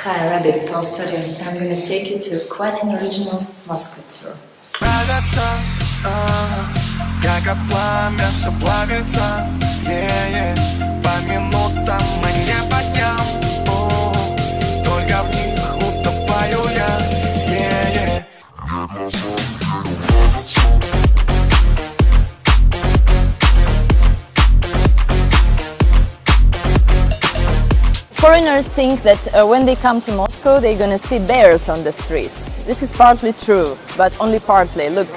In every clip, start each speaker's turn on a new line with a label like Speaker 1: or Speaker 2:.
Speaker 1: Hi Arabic, Paul studies. I'm going to take you to quite an original Moscow tour.
Speaker 2: Foreigners think that when they come to Moscow, they're going to see bears on the streets. This is partly true, but only partly. Look.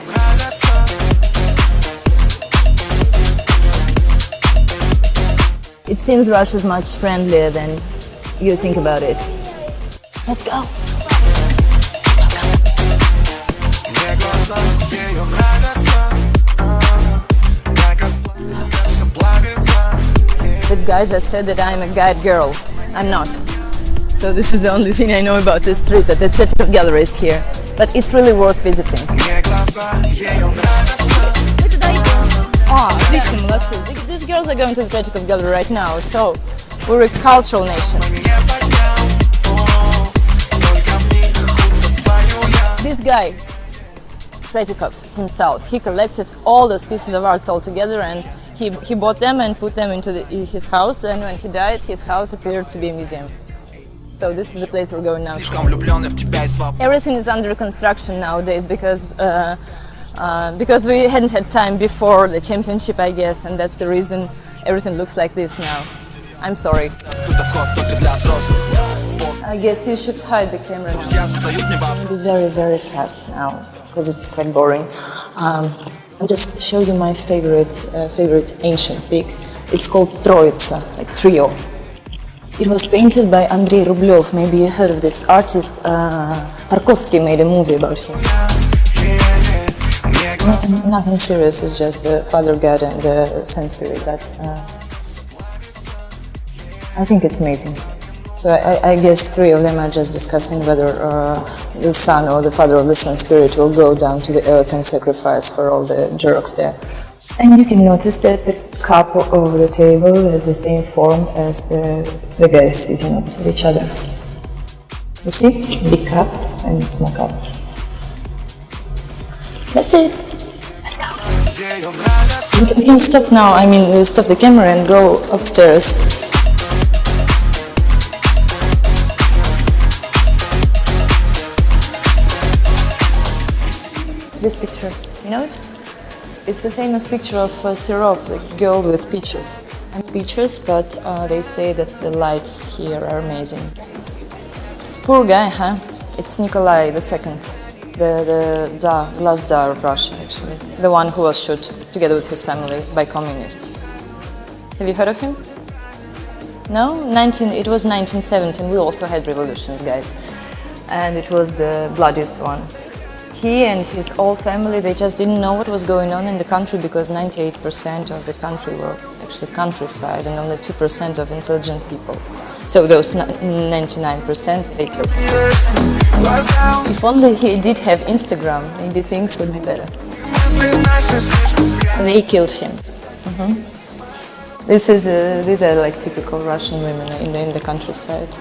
Speaker 2: It seems Russia is much friendlier than you think about it. Let's go. That guy just said that I'm a guide girl. I'm not. So this is the only thing I know about this street, that the Tretyakov gallery is here. But it's really worth visiting. Отлично, молодцы. These girls are going to the Tretyakov gallery right now, so we're a cultural nation. This guy, Tretyakov himself, he collected all those pieces of art all together, and he bought them and put them into his house, and when he died, his house appeared to be a museum. So this is the place we're going now. Everything is under construction nowadays because we hadn't had time before the championship, I guess, and that's the reason everything looks like this now. I'm sorry. I guess you should hide the camera now. I'm going to be very, very fast now because it's quite boring. I'll just show you my favorite ancient peak. It's called Troitsa, like trio. It was painted by Andrei Rublev. Maybe you heard of this artist. Tarkovsky made a movie about him. Nothing serious. It's just the Father God and the Saint Spirit. But I think it's amazing. So I guess three of them are just discussing whether the Son or the Father of the Saint Spirit will go down to the earth and sacrifice for all the jerks there. And you can notice that the cup over the table has the same form as the guys sitting opposite each other. You see? Big cup and small cup. That's it. Let's go. We can stop now. I mean, we'll stop the camera and go upstairs. This picture, you know it? It's the famous picture of Serov, the girl with peaches. And peaches, but they say that the lights here are amazing. Poor guy, huh? It's Nikolai II, the glass Tsar of Russia, actually. The one who was shot together with his family by communists. Have you heard of him? No? It was 1917. We also had revolutions, guys. And it was the bloodiest one. He and his whole family, they just didn't know what was going on in the country because 98% of the country were actually countryside and only 2% of intelligent people. So those 99% they killed him. If only he did have Instagram, maybe things would be better. They killed him. These are like typical Russian women in the countryside.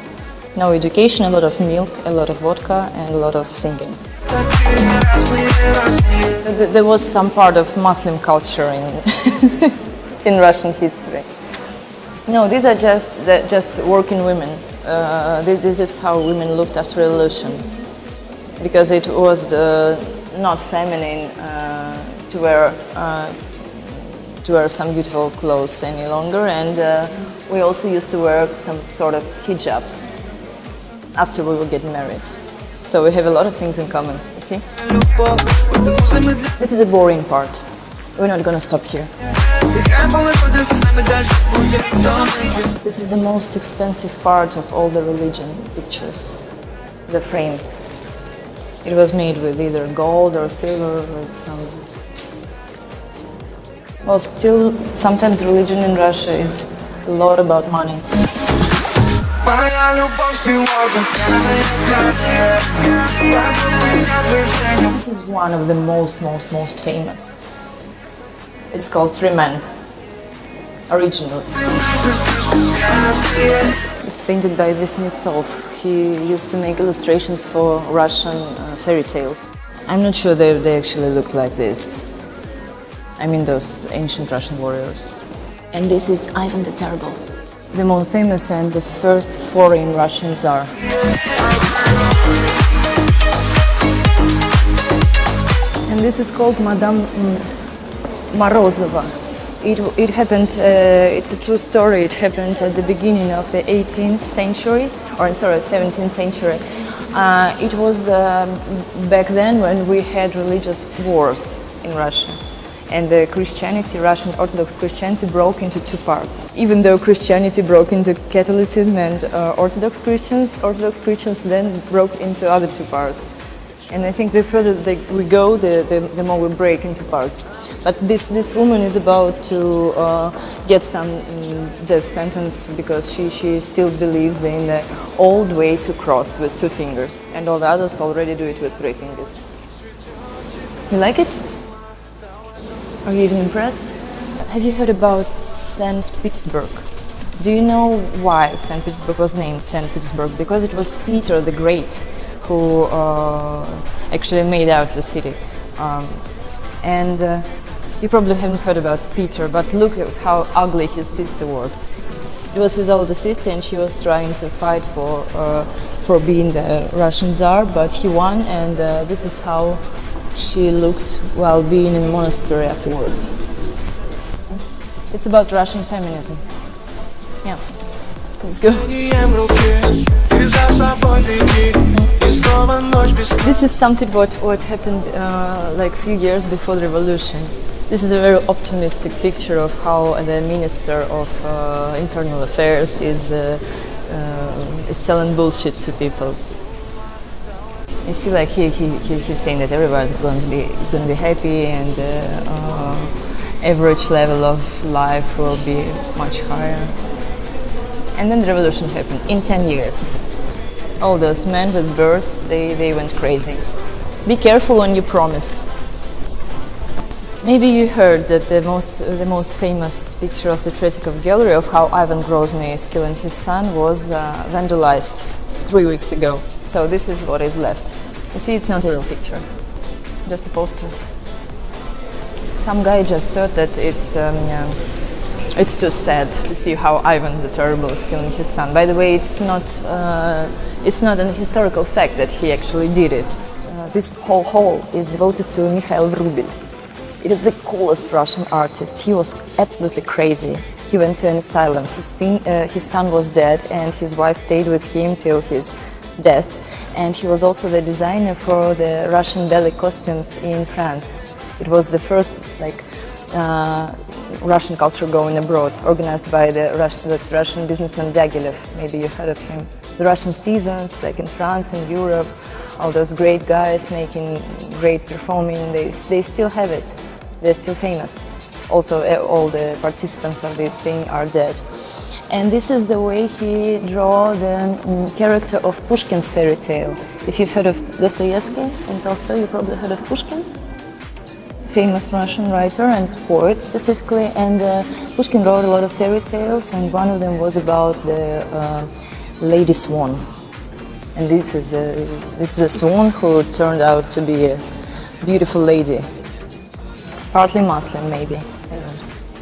Speaker 2: No education, a lot of milk, a lot of vodka, and a lot of singing. There was some part of Muslim culture in Russian history. No, these are just working women. This is how women looked after revolution, because it was not feminine to wear some beautiful clothes any longer, and we also used to wear some sort of hijabs after we would get married. So we have a lot of things in common, you see? This is a boring part. We're not gonna stop here. This is the most expensive part of all the religion pictures, the frame. It was made with either gold or silver or some... Well, still, sometimes religion in Russia is a lot about money. This is one of the most famous. It's called Three Men, originally. It's painted by Vesnitsov. He used to make illustrations for Russian fairy tales. I'm not sure they actually looked like this. I mean those ancient Russian warriors.
Speaker 1: And this is Ivan the Terrible.
Speaker 2: The most famous and the first foreign Russian Tsar. And this is called Madame Morozova. It happened, it's a true story, it happened at the beginning of the 18th century, or 17th century. It was back then when we had religious wars in Russia. And the Christianity, Russian Orthodox Christianity, broke into two parts. Even though Christianity broke into Catholicism and Orthodox Christians then broke into other two parts. And I think the further we go, the more we break into parts. But this woman is about to get some death sentence because she still believes in the old way to cross with 2 fingers, and all the others already do it with 3 fingers. You like it? Are you even impressed? Have you heard about St. Petersburg? Do you know why St. Petersburg was named St. Petersburg? Because it was Peter the Great who actually made out the city. You probably haven't heard about Peter, but look at how ugly his sister was. It was his older sister, and she was trying to fight for being the Russian Tsar, but he won, and this is how she looked while being in a monastery afterwards. It's about Russian feminism. Yeah, let's go. This is something what happened like a few years before the revolution. This is a very optimistic picture of how the Minister of Internal Affairs is telling bullshit to people. You see, like he's saying that everyone is going to be happy, and average level of life will be much higher. And then the revolution happened in 10 years. All those men with birds, they went crazy. Be careful when you promise. Maybe you heard that the most famous picture of the Tretyakov gallery of how Ivan Grozny is killing his son was vandalized 3 weeks ago. So this is what is left. You see, it's not a real picture, just a poster. Some guy just thought that it's too sad to see how Ivan the Terrible is killing his son. By the way, it's not an historical fact that he actually did it. This whole hall is devoted to Mikhail Vrubil. It is the coolest Russian artist. He was absolutely crazy. He went to an asylum. His son was dead, and his wife stayed with him till his death. And he was also the designer for the Russian ballet costumes in France. It was the first Russian culture going abroad, organized by this Russian businessman Diaghilev. Maybe you heard of him. The Russian seasons, like in France and Europe, all those great guys making great performing, they still have it. They're still famous. Also, all the participants of this thing are dead. And this is the way he drew the character of Pushkin's fairy tale. If you've heard of Dostoevsky and Tolstoy, you probably heard of Pushkin. Famous Russian writer and poet specifically, and Pushkin wrote a lot of fairy tales, and one of them was about the Lady Swan. And this is a swan who turned out to be a beautiful lady, partly Muslim maybe.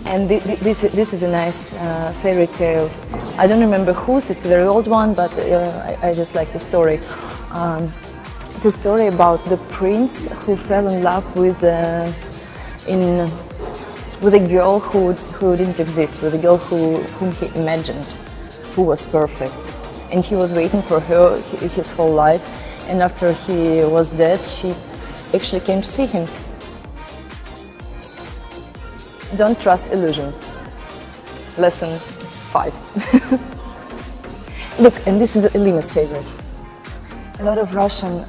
Speaker 2: And this is a nice fairy tale. I don't remember whose, it's a very old one, but I just like the story. It's a story about the prince who fell in love with a girl who didn't exist, with a girl whom he imagined, who was perfect. And he was waiting for her his whole life, and after he was dead, she actually came to see him. Don't trust illusions. Lesson 5. Look, and this is Elina's favorite. A lot of Russian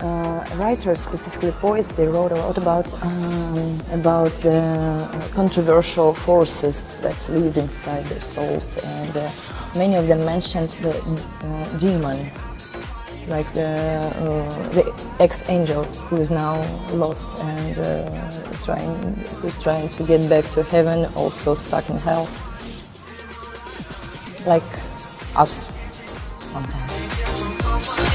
Speaker 2: writers, specifically poets, they wrote a lot about the controversial forces that lived inside their souls, and many of them mentioned the demon, like the ex-angel who is now lost and who's trying to get back to heaven, also stuck in hell, like us. sometimes.